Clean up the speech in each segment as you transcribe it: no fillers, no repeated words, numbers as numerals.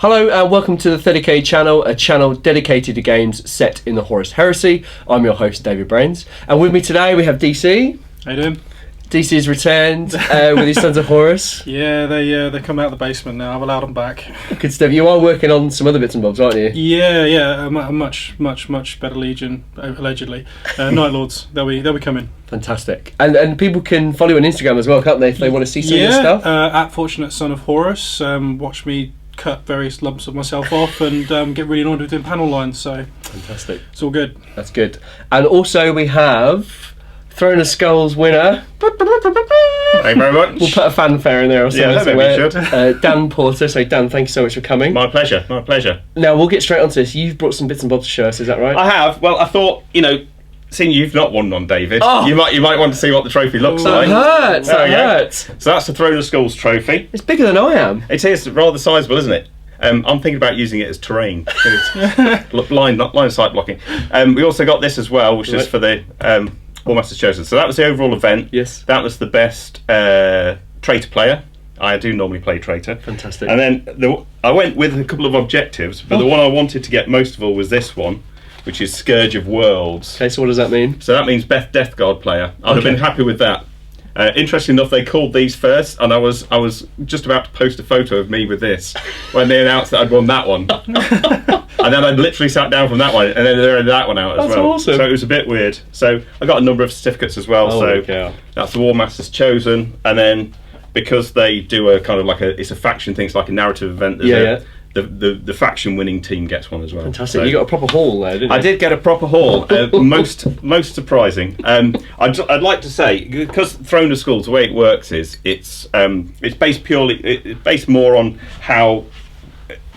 Hello and welcome to the 30k channel, a channel dedicated to games set in the Horus Heresy. I'm your host David Brains, and with me today we have DC. How you doing? DC's returned with his Sons of Horus. Yeah, they come out of the basement now. I've allowed them back. Good stuff. You are working on some other bits and bobs, aren't you? Yeah, a much better Legion, allegedly. Night Lords, they'll be coming. Fantastic. And people can follow you on Instagram as well, can't they, if they want to see some of your stuff? At Fortunate Son of Horus. Watch me cut various lumps of myself off and get really annoyed with doing panel lines. So fantastic. It's all good. That's good. And also we have Throne of Skulls winner. Thank you very much. We'll put a fanfare in there or something. Yeah, maybe we should. Dan Porter. So Dan, thank you so much for coming. My pleasure, my pleasure. Now we'll get straight onto this. You've brought some bits and bobs to show us, is that right? I have. Well, I thought, seeing you've not won one, David, you might want to see what the trophy looks like. That hurts. So that's the Throne of Skulls trophy. It's bigger than I am. It is rather sizable, isn't it? I'm thinking about using it as terrain. Line of sight blocking. We also got this as well, which is for the War Masters Chosen. So that was the overall event. Yes. That was the best traitor player. I do normally play traitor. Fantastic. And then I went with a couple of objectives, but the one I wanted to get most of all was this one, which is Scourge of Worlds. Okay, so what does that mean? So that means Beth Death Guard player. I'd have been happy with that. Interesting enough, they called these first, and I was just about to post a photo of me with this when they announced that I'd won that one. And then I literally sat down from that one, and then they read that one out as well. That's awesome. So it was a bit weird. So I got a number of certificates as well. That's the War Masters Chosen, and then because they do a kind of it's a faction thing, it's like a narrative event. The faction winning team gets one as well. Fantastic. So, you got a proper haul there, didn't you? I did get a proper haul. Most surprising. I'd like to say, because Throne of Skulls, the way it works is it's based more on how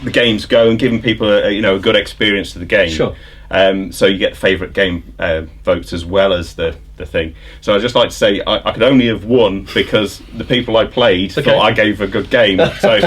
the games go and giving people a good experience to the game. Sure. So you get favourite game votes as well as the thing. So I'd just like to say I could only have won because the people I played thought I gave a good game. So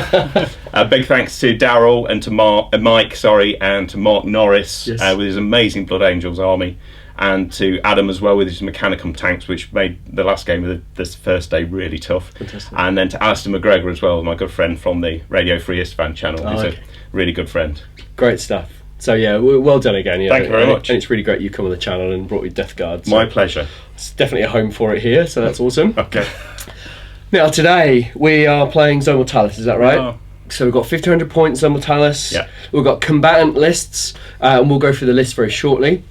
big thanks to Daryl and to Mike, and to Mark Norris with his amazing Blood Angels army, and to Adam as well with his Mechanicum tanks, which made the last game of this first day really tough. Fantastic. And then to Alistair McGregor as well, my good friend from the Radio Free Istvan channel. He's a really good friend. Great stuff. So yeah, well done again. Thank you very much. And it's really great you come on the channel and brought your Death Guard. So my pleasure. It's definitely a home for it here, so that's awesome. Okay. Now today we are playing Zone Mortalis, is that right? Oh. So we've got 1500 points Zone Mortalis. Yeah. We've got combatant lists, and we'll go through the list very shortly.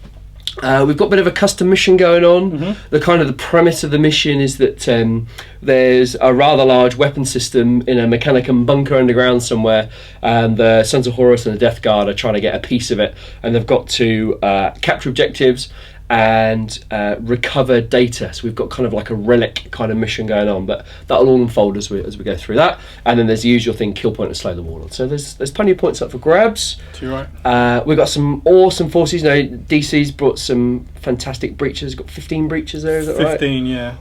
We've got a bit of a custom mission going on. Mm-hmm. The premise of the mission is that there's a rather large weapon system in a Mechanicum bunker underground somewhere, and the Sons of Horus and the Death Guard are trying to get a piece of it, and they've got to capture objectives and recover data. So we've got kind of like a relic kind of mission going on, but that'll all unfold as we go through that. And then there's the usual thing: kill point and slay the warlord. So there's plenty of points up for grabs. Too right. We've got some awesome forces. DC's brought some fantastic breaches. Got 15 breaches there. Is that 15, right? Yeah.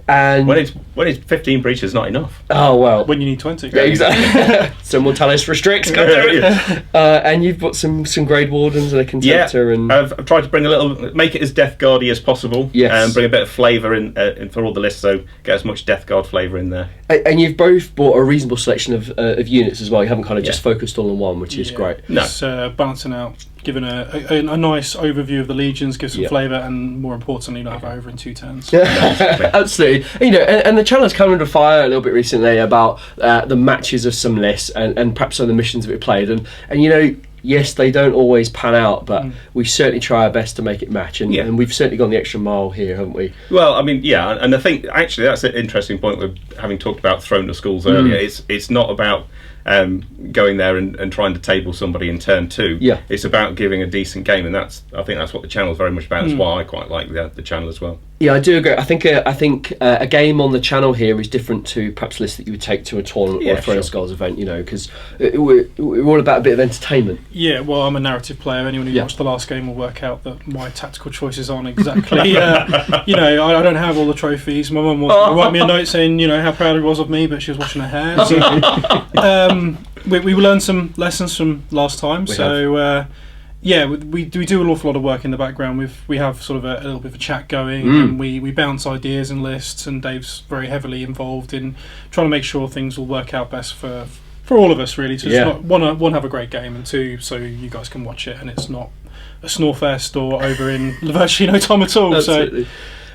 And when it's 15 breaches, not enough. Oh well. When you need 20. Yeah, exactly. So Mortalis restricts. And you've got some Grade Wardens and a Contemptor. And I've tried to bring make it as Death Guardy as possible. Yes. And bring a bit of flavour in for all the lists, so get as much Death Guard flavour in there. And you've both bought a reasonable selection of units as well. You haven't kind of just focused all on one, which is great. No. It's balancing out, giving a nice overview of the legions, give some flavour, and more importantly, not have it over in 2 turns. Absolutely. And the channel's come under fire a little bit recently about the matches of some lists and perhaps some of the missions that we played, and yes, they don't always pan out, but we certainly try our best to make it match, and we've certainly gone the extra mile here, haven't we? Well, I mean, and I think actually that's an interesting point. With having talked about Throne of Skulls earlier, it's not about going there and trying to table somebody in turn 2. Yeah. It's about giving a decent game, and I think that's what the channel's very much about. That's why I quite like the channel as well. Yeah, I do agree. I think a game on the channel here is different to perhaps lists that you would take to a tournament or a Throne of Skulls event, because we're all about a bit of entertainment. Yeah, well, I'm a narrative player. Anyone who watched the last game will work out that my tactical choices aren't exactly. I don't have all the trophies. My mum was write me a note saying how proud he was of me, but she was washing her hair. So, we learned some lessons from last time. We do an awful lot of work in the background. We have sort of a little bit of a chat going, and we bounce ideas and lists, and Dave's very heavily involved in trying to make sure things will work out best for for all of us really, to just not, one, have a great game, and two, so you guys can watch it and it's not a snorefest or over in virtually no time at all. Absolutely.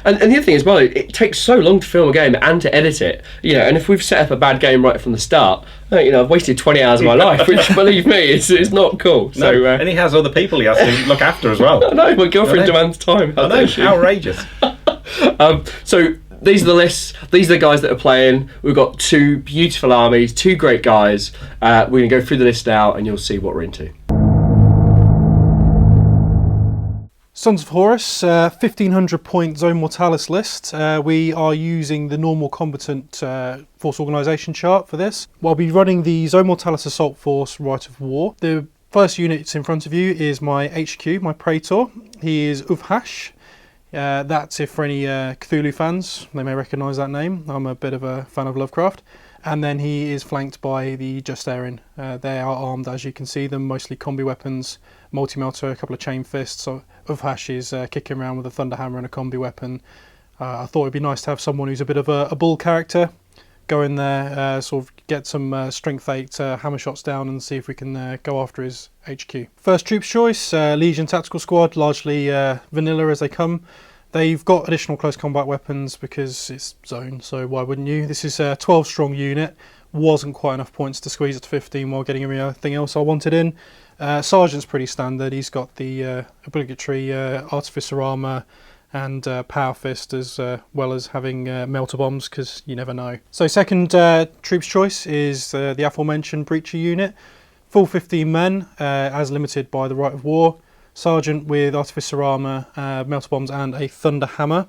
And the other thing as well, it takes so long to film a game and to edit it, and if we've set up a bad game right from the start, I've wasted 20 hours of my life, which, believe me, it's not cool. So, and he has other people he has to look after as well. I know, my girlfriend demands time. I know, outrageous. So these are the lists, these are the guys that are playing. We've got 2 beautiful armies, 2 great guys. We're going to go through the list now and you'll see what we're into. Sons of Horus, 1500 point Zone Mortalis list. We are using the normal combatant force organisation chart for this. I'll be running the Zone Mortalis Assault Force Rite of War. The first unit that's in front of you is my HQ, my Praetor. He is Uvhash. That's if for any Cthulhu fans, they may recognise that name. I'm a bit of a fan of Lovecraft. And then he is flanked by the Justarin. They are armed, as you can see them, mostly combi weapons, multi-melter, a couple of chain fists. So Uvhash is kicking around with a thunder hammer and a combi weapon. I thought it'd be nice to have someone who's a bit of a bull character. Go in there, sort of get some strength 8 hammer shots down and see if we can go after his HQ. First troops choice, Legion Tactical Squad, largely vanilla as they come. They've got additional close combat weapons because it's Zone, so why wouldn't you? This is a 12 strong unit. Wasn't quite enough points to squeeze it to 15 while getting everything else I wanted in. Sergeant's pretty standard. He's got the obligatory Artificer Armour and Power Fist, as well as having Melter Bombs, because you never know. So second troops choice is the aforementioned Breacher unit. Full 15 men, as limited by the Rite of War. Sergeant with Artificer Armour, Melter Bombs and a Thunder Hammer.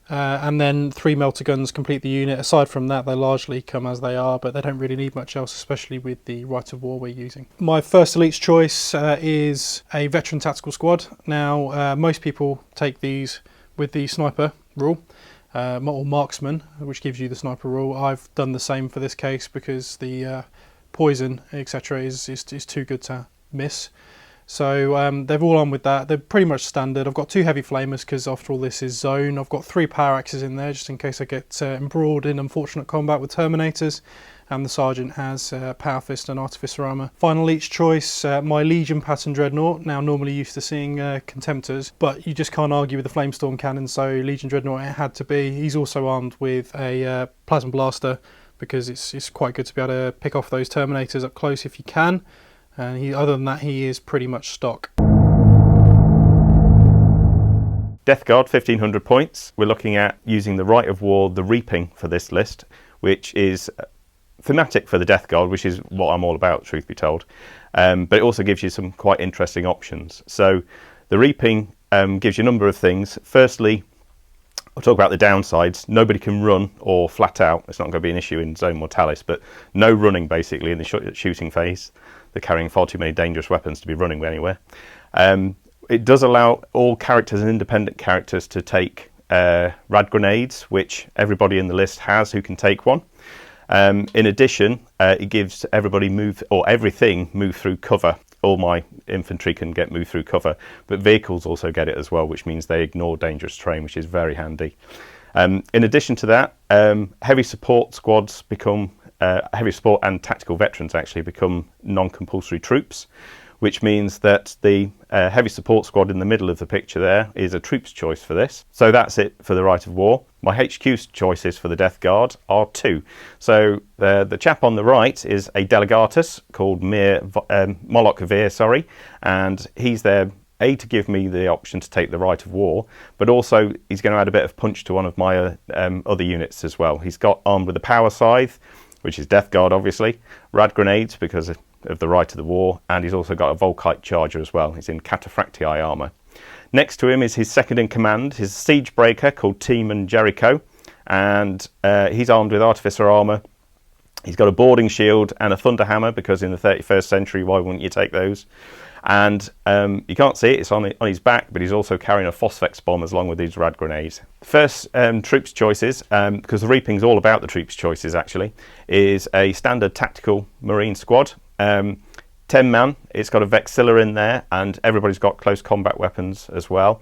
And then 3 Melter Guns complete the unit. Aside from that, they largely come as they are, but they don't really need much else, especially with the Rite of War we're using. My first elite's choice is a Veteran Tactical Squad. Now, most people take these with the Sniper rule, or Marksman, which gives you the Sniper rule. I've done the same for this case because the Poison, etc. is too good to miss. So they've all on with that. They're pretty much standard. I've got 2 heavy flamers because after all this is Zone. I've got 3 power axes in there just in case I get embroiled in unfortunate combat with Terminators. And the Sergeant has Power Fist and Artificer Armour. Final each choice, my Legion Pattern Dreadnought. Now normally used to seeing Contemptors, but you just can't argue with the Flamestorm Cannon, so Legion Dreadnought it had to be. He's also armed with a Plasma Blaster because it's quite good to be able to pick off those Terminators up close if you can. And other than that, he is pretty much stock. Death Guard, 1500 points. We're looking at using the Rite of War, the Reaping for this list, which is thematic for the Death Guard, which is what I'm all about, truth be told. But it also gives you some quite interesting options. So the Reaping gives you a number of things. Firstly, I'll talk about the downsides. Nobody can run or flat out. It's not going to be an issue in Zone Mortalis, but no running basically in the shooting phase. They're carrying far too many dangerous weapons to be running anywhere. It does allow all characters and independent characters to take rad grenades, which everybody in the list has who can take one. In addition, it gives everybody everything move through cover. All my infantry can get moved through cover, but vehicles also get it as well, which means they ignore dangerous terrain, which is very handy. In addition to that, heavy support squads become heavy support and tactical veterans actually become non-compulsory troops, which means that the heavy support squad in the middle of the picture there is a troops choice for this. So that's it for the Rite of War. My HQ's choices for the Death Guard are 2. So the chap on the right is a Delegatus called Moloch Veer, and he's there to give me the option to take the Rite of War, but also he's going to add a bit of punch to one of my other units as well. He's got armed with a Power Scythe, which is Death Guard obviously, rad grenades because of the Rite of the War, and he's also got a Volkite Charger as well. He's in Cataphractii armour. Next to him is his second in command, his Siege Breaker called Team and Jericho, and he's armed with Artificer Armour. He's got a boarding shield and a Thunder Hammer because in the 31st century, why wouldn't you take those? And you can't see it, it's on his back, but he's also carrying a Phosphex bomb along with these rad grenades. First troops choices, because the Reaping's all about the troops choices actually, is a standard tactical marine squad. 10 man, it's got a Vexilla in there, and everybody's got close combat weapons as well.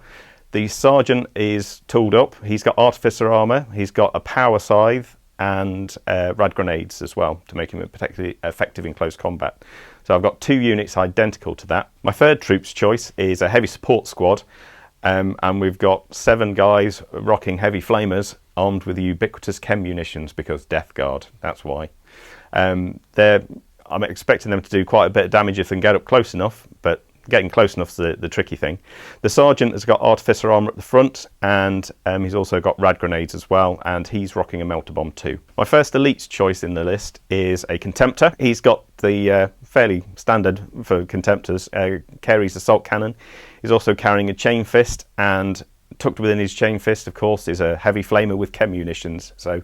The Sergeant is tooled up, he's got Artificer Armour, he's got a Power Scythe, and rad grenades as well to make him particularly effective in close combat. So I've got 2 units identical to that. My third troops choice is a heavy support squad, and we've got 7 guys rocking heavy flamers armed with the ubiquitous chem munitions, because Death Guard, that's why. I'm expecting them to do quite a bit of damage if they can get up close enough, but getting close enough is the tricky thing. The sergeant has got artificer armour at the front, and he's also got rad grenades as well, and he's rocking a melter bomb too. My first elite's choice in the list is a contemptor. He's got the fairly standard for contemptors, Carey's assault cannon. He's also carrying a chain fist, and tucked within his chain fist, of course, is a heavy flamer with chem munitions. So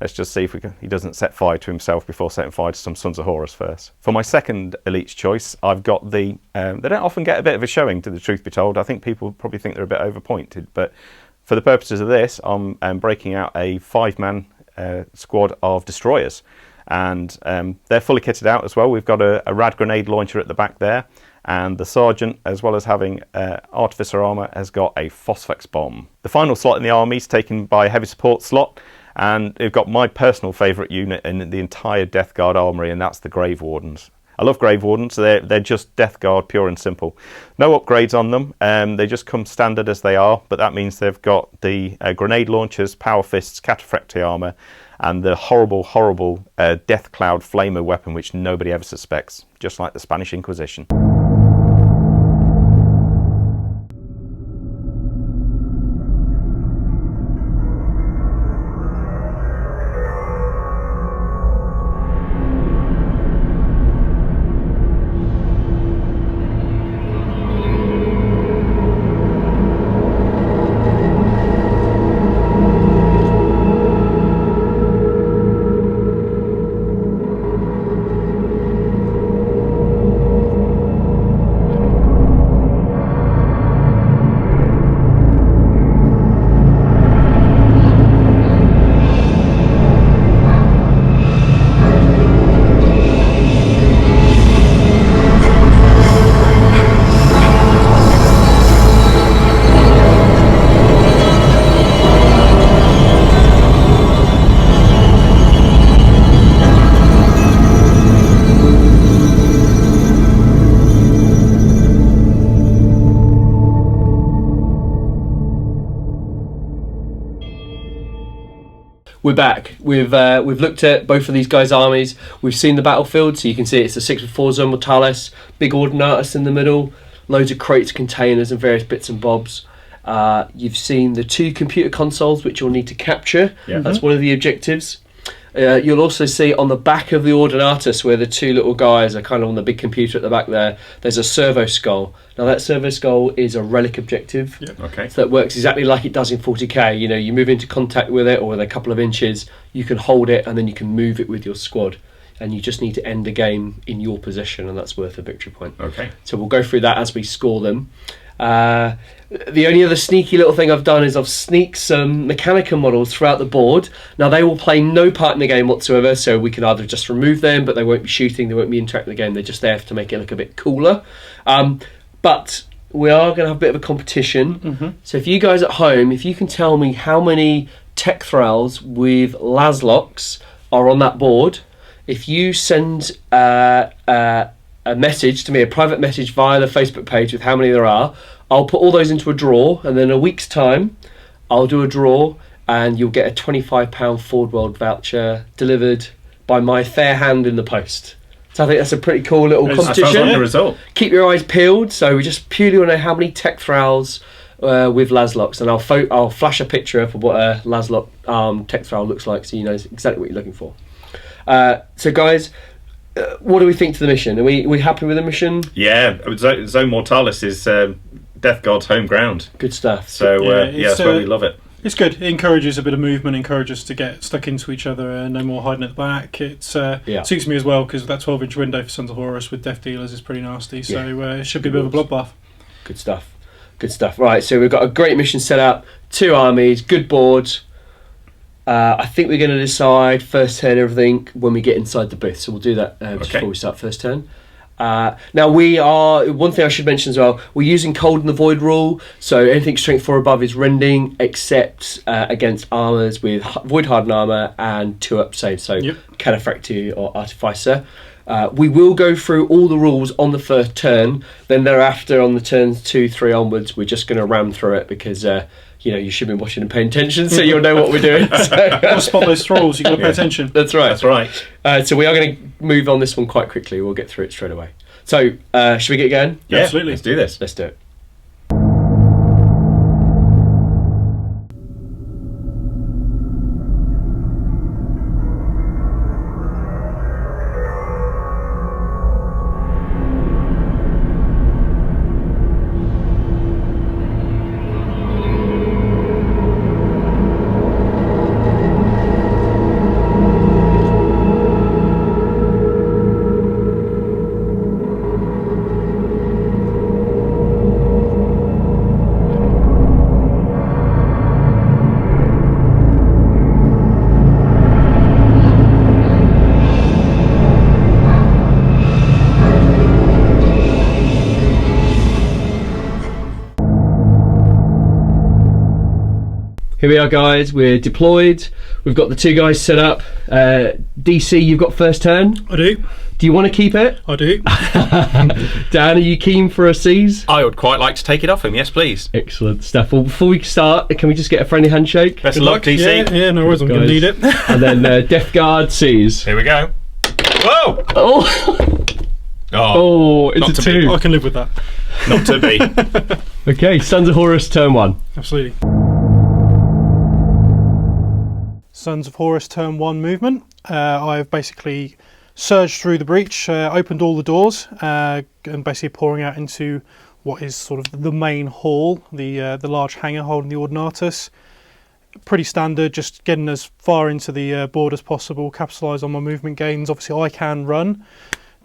let's just see if he doesn't set fire to himself before setting fire to some Sons of Horus first. For my second elite's choice, I've got the... they don't often get a bit of a showing, to the truth be told. I think people probably think they're a bit overpointed, but for the purposes of this, I'm breaking out a 5-man squad of destroyers. And they're fully kitted out as well. We've got a rad grenade launcher at the back there, and the sergeant, as well as having artificer armour, has got a phosphex bomb. The final slot in the army is taken by a heavy support slot, and they've got my personal favourite unit in the entire Death Guard armoury, and that's the Grave Wardens. I love Grave Wardens. They're just Death Guard, pure and simple. No upgrades on them. They just come standard as they are, but that means they've got the grenade launchers, power fists, cataphractii armour, and the horrible, horrible Death Cloud flamer weapon, which nobody ever suspects, just like the Spanish Inquisition. We're back. We've looked at both of these guys' armies. We've seen the battlefield, so you can see it's a 6x4 Zone Mortalis, big Ordinatus in the middle, loads of crates, containers, and various bits and bobs. You've seen the 2 computer consoles, which you'll need to capture. Yeah. That's one of the objectives. You'll also see on the back of the Ordinatus, where the 2 little guys are kind of on the big computer at the back there's a servo skull. Now that servo skull is a relic objective. Yep. Okay. So that works exactly like it does in 40k. You know, you move into contact with it, or within a couple of inches, you can hold it and then you can move it with your squad. And you just need to end the game in your position, and that's worth a victory point. Okay. So we'll go through that as we score them. The only other sneaky little thing I've done is I've sneaked some Mechanicum models throughout the board. Now they will play no part in the game whatsoever, so we can either just remove them, but they won't be shooting, they won't be interacting with the game, they're just there to make it look a bit cooler. But we are going to have a bit of a competition. Mm-hmm. So if you guys at home, if you can tell me how many tech thralls with Laszlocks are on that board, if you send a message to me, a private message via the Facebook page with how many there are, I'll put all those into a draw, and then in a week's time I'll do a draw and you'll get a £25 Ford World voucher delivered by my fair hand in the post. So I think that's a pretty cool little competition. That sounds like a result. Keep your eyes peeled. So we just purely want to know how many tech thralls with Laszlocks, and I'll flash a picture of what a Laszlock tech thrall looks like, so you know exactly what you're looking for. So guys, what do we think to the mission? Are we happy with the mission? Yeah, Zone Mortalis is Death God's home ground. Good stuff. So that's why we love it. It's good. It encourages a bit of movement, encourages us to get stuck into each other, no more hiding at the back. It suits me as well, because that 12-inch window for Sons of Horus with Death Dealers is pretty nasty, so it should be a bit of a bloodbath. Good stuff. Good stuff. Right, so we've got a great mission set up, 2 armies, good boards. I think we're going to decide first turn everything when we get inside the booth, so we'll do that just before we start first turn. Now one thing I should mention as well, we're using Cold in the Void rule, so anything strength 4 above is rending, except against armours with Void Hardened armour and 2-up save, so Cataphractii or Artificer. We will go through all the rules on the first turn, then thereafter on the turns 2, 3 onwards, we're just going to ram through it because you should be watching and paying attention, so you'll know what we're doing. Gotta spot those thralls, you've got to pay attention. That's right. That's right. So we are going to move on this one quite quickly. We'll get through it straight away. So, should we get going? Yeah, absolutely. Let's do this. Let's do it. Here we are, guys. We're deployed. We've got the 2 guys set up. DC, you've got first turn. I do. Do you want to keep it? I do. Dan, are you keen for a seize? I would quite like to take it off him. Yes, please. Excellent stuff. Well, before we start, can we just get a friendly handshake? Best of luck, DC. Yeah, no worries. I'm going to need it. And then Death Guard seize. Here we go. Whoa! Oh, it's not a to be. 2. I can live with that. Not to be. Okay, Sons of Horus, turn 1. Absolutely. Sons of Horus turn 1 movement. I've basically surged through the breach, opened all the doors, and basically pouring out into what is sort of the main hall, the large hangar holding the Ordinatus. Pretty standard, just getting as far into the board as possible, capitalise on my movement gains. Obviously I can run,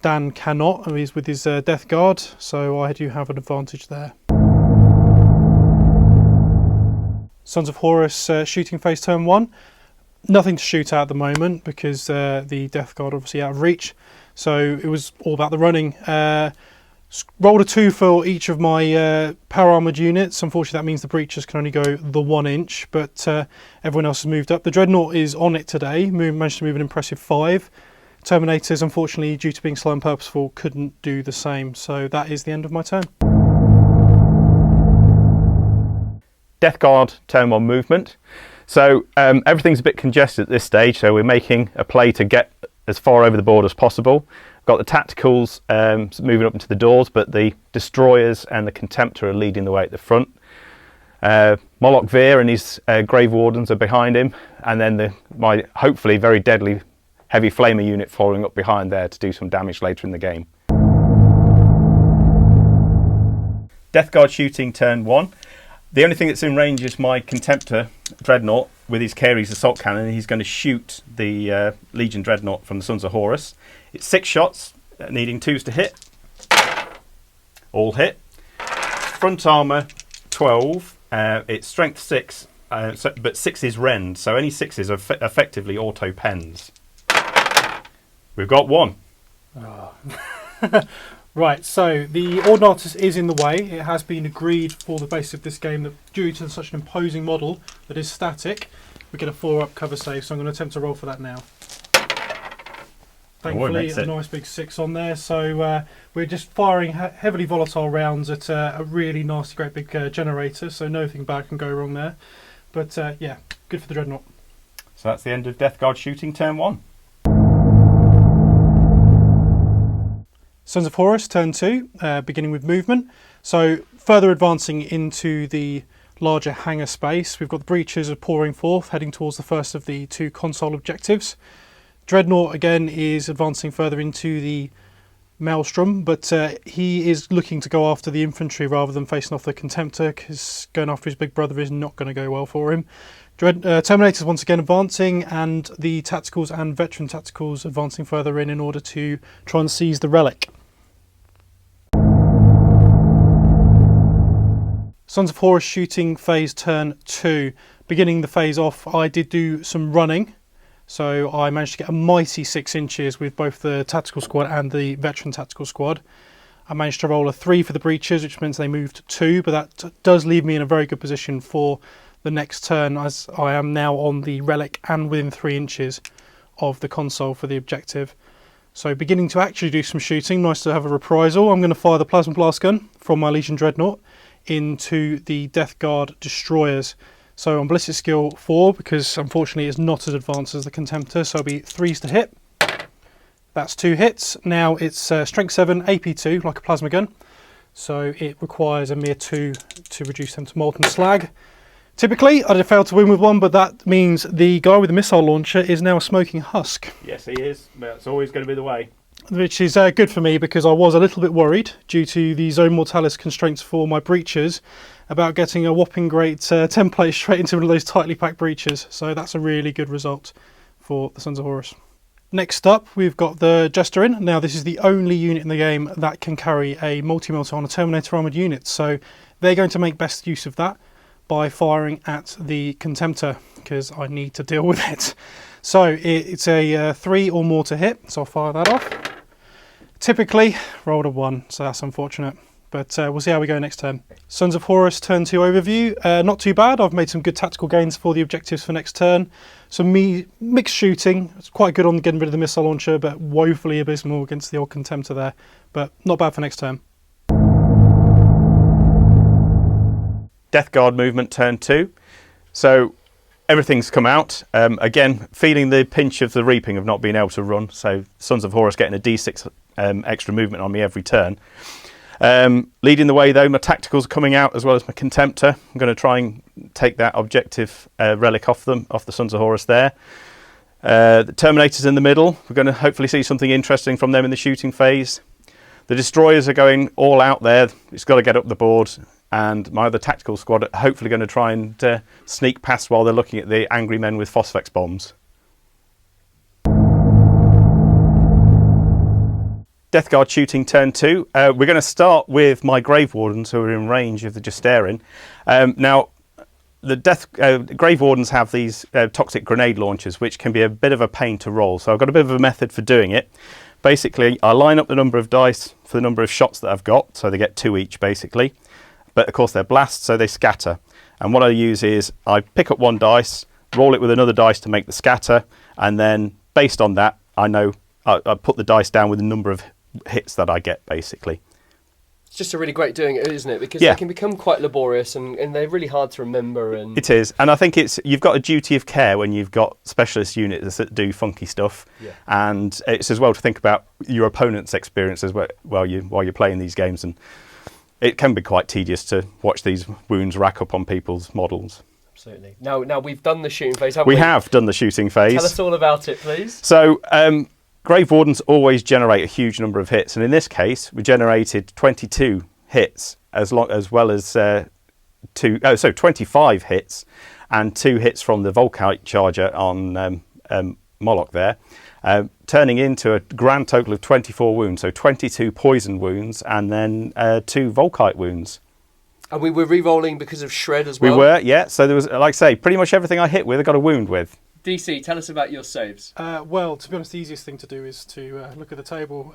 Dan cannot, he's with his Death Guard, so I do have an advantage there. Sons of Horus shooting phase turn 1. Nothing to shoot at the moment because the Death Guard obviously out of reach, so it was all about the running. Rolled a 2 for each of my power armoured units. Unfortunately that means the breachers can only go the 1 inch, but everyone else has moved up. The Dreadnought is on it today, managed to move an impressive 5. Terminators, unfortunately, due to being slow and purposeful, couldn't do the same, so that is the end of my turn. Death Guard turn 1 movement. So everything's a bit congested at this stage, so we're making a play to get as far over the board as possible. Got the tacticals moving up into the doors, but the destroyers and the Contemptor are leading the way at the front. Moloch Veer and his Grave Wardens are behind him, and then my hopefully very deadly heavy flamer unit following up behind there to do some damage later in the game. Death Guard shooting turn 1. The only thing that's in range is my Contemptor Dreadnought with his Cary's assault cannon. He's going to shoot the Legion Dreadnought from the Sons of Horus. It's 6 shots, needing 2s to hit. All hit. Front armour 12. It's strength 6, but 6 is rend, so any 6s are effectively auto pens. We've got 1. Right, so the Ordinatus is in the way. It has been agreed for the base of this game that due to such an imposing model that is static, we get a 4-up cover save, so I'm going to attempt to roll for that now. Thankfully, a nice big 6 on there, so we're just firing heavily volatile rounds at a really nasty, great big generator, so nothing bad can go wrong there. But yeah, good for the Dreadnought. So that's the end of Death Guard shooting turn 1. Sons of Horus turn 2, beginning with movement. So further advancing into the larger hangar space, we've got the breaches are pouring forth, heading towards the first of the 2 console objectives. Dreadnought again is advancing further into the Maelstrom, but he is looking to go after the infantry rather than facing off the Contemptor, because going after his big brother is not going to go well for him. Terminators once again advancing, and the Tacticals and Veteran Tacticals advancing further in order to try and seize the Relic. Sons of Horus shooting phase turn 2. Beginning the phase off, I did do some running. So I managed to get a mighty 6 inches with both the tactical squad and the veteran tactical squad. I managed to roll a 3 for the breaches, which means they moved to 2, but that does leave me in a very good position for the next turn, as I am now on the relic and within 3 inches of the console for the objective. So beginning to actually do some shooting. Nice to have a reprisal. I'm going to fire the plasma blast gun from my Legion Dreadnought into the Death Guard destroyers. So on ballistic skill 4, because unfortunately it's not as advanced as the Contemptor, so it'll be 3s to hit. That's 2 hits. Now it's strength 7, AP 2, like a plasma gun. So it requires a mere 2 to reduce them to molten slag. Typically, I'd have failed to win with 1, but that means the guy with the missile launcher is now a smoking husk. Yes, he is. That's always going to be the way. Which is good for me, because I was a little bit worried, due to the Zone Mortalis constraints for my breaches, about getting a whopping great template straight into one of those tightly packed breaches. So that's a really good result for the Sons of Horus. Next up, we've got the Jesterin. Now, this is the only unit in the game that can carry a multi-melter on a Terminator armoured unit. So they're going to make best use of that by firing at the Contemptor, because I need to deal with it. So it's a 3 or more to hit, so I'll fire that off. Typically, rolled a 1, so that's unfortunate. But we'll see how we go next turn. Sons of Horus, turn 2 overview. Not too bad. I've made some good tactical gains for the objectives for next turn. Some mixed shooting. It's quite good on getting rid of the missile launcher, but woefully abysmal against the old Contemptor there. But not bad for next turn. Death Guard movement, turn 2. So everything's come out. Again, feeling the pinch of the reaping of not being able to run. So Sons of Horus getting a D6 extra movement on me every turn. Leading the way though, my tacticals are coming out as well as my Contemptor. I'm going to try and take that objective relic off the Sons of Horus there. The Terminators in the middle. We're going to hopefully see something interesting from them in the shooting phase. The Destroyers are going all out there. It's got to get up the board. And my other tactical squad are hopefully going to try and sneak past while they're looking at the angry men with phosphex bombs. Death Guard shooting turn 2. We're going to start with my Grave Wardens who are in range of the Jesterin. Now, the Grave Wardens have these toxic grenade launchers, which can be a bit of a pain to roll. So I've got a bit of a method for doing it. Basically, I line up the number of dice for the number of shots that I've got, so they get 2 each basically. But of course they're blasts, so they scatter. And what I use is I pick up 1 dice, roll it with another dice to make the scatter, and then based on that, I know I put the dice down with the number of hits that I get basically. It's just a really great doing it, isn't it? Because they can become quite laborious and they're really hard to remember. And it is, and I think you've got a duty of care when you've got specialist units that do funky stuff, and it's as well to think about your opponent's experience as well while you're playing these games, and it can be quite tedious to watch these wounds rack up on people's models. Absolutely. Now we've done the shooting phase, haven't we? We have done the shooting phase. Tell us all about it, please. So, Grave Wardens always generate a huge number of hits, and in this case, we generated 22 hits as well as 25 hits and 2 hits from the Volkite charger on Moloch there, turning into a grand total of 24 wounds, so 22 poison wounds and then 2 Volkite wounds. And we were re-rolling because of shred as well? We were, yeah. So there was, like I say, pretty much everything I hit with, I got a wound with. DC, tell us about your saves. Well, to be honest, the easiest thing to do is to look at the table.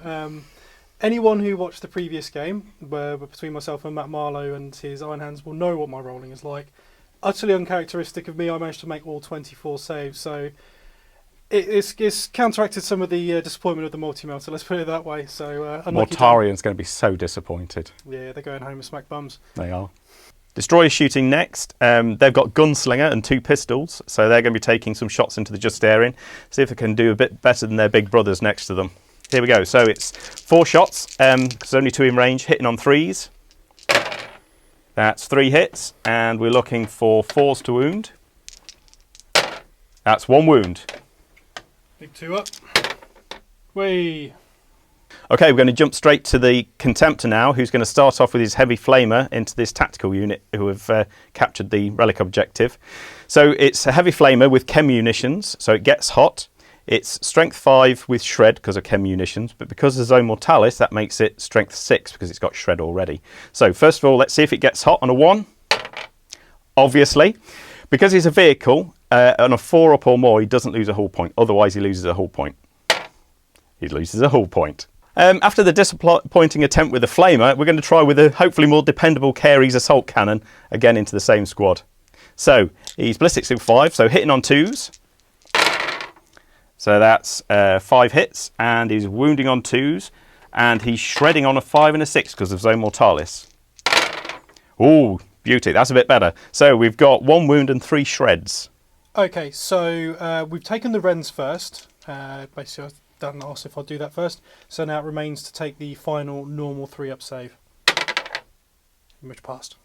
Anyone who watched the previous game, between myself and Matt Marlowe and his Iron Hands, will know what my rolling is like. Utterly uncharacteristic of me, I managed to make all 24 saves, so it's counteracted some of the disappointment of the multi-melter, let's put it that way. So Mortarian's going to be so disappointed. Yeah, they're going home and smack bums. They are. Destroyer shooting next. They've got Gunslinger and 2 pistols, so they're going to be taking some shots into the Jesterin. See if they can do a bit better than their big brothers next to them. Here we go. So it's 4 shots, because only 2 in range, hitting on 3s. That's 3 hits, and we're looking for 4s to wound. That's 1 wound. Big 2 up. Whee! Okay, we're going to jump straight to the Contemptor now, who's going to start off with his heavy flamer into this tactical unit who have captured the relic objective. So it's a heavy flamer with chem munitions, so it gets hot. It's strength 5 with shred because of chem munitions, but because of Zone Mortalis, that makes it strength 6 because it's got shred already. So first of all, let's see if it gets hot on a 1. Obviously. Because he's a vehicle, on a 4 up or more, he doesn't lose a hull point. Otherwise, he loses a hull point. He loses a hull point. After the disappointing attempt with the Flamer, we're going to try with a hopefully more dependable Carey's assault cannon, again into the same squad. So, he's ballistics in 5, so hitting on 2s. So that's 5 hits, and he's wounding on 2s, and he's shredding on a 5 and a 6 because of Zone Mortalis. Ooh, beauty, that's a bit better. So we've got 1 wound and 3 shreds. Okay, so we've taken the Wrens first. Basically, Dan asked if I'll do that first. So now it remains to take the final normal 3-up save. Which passed.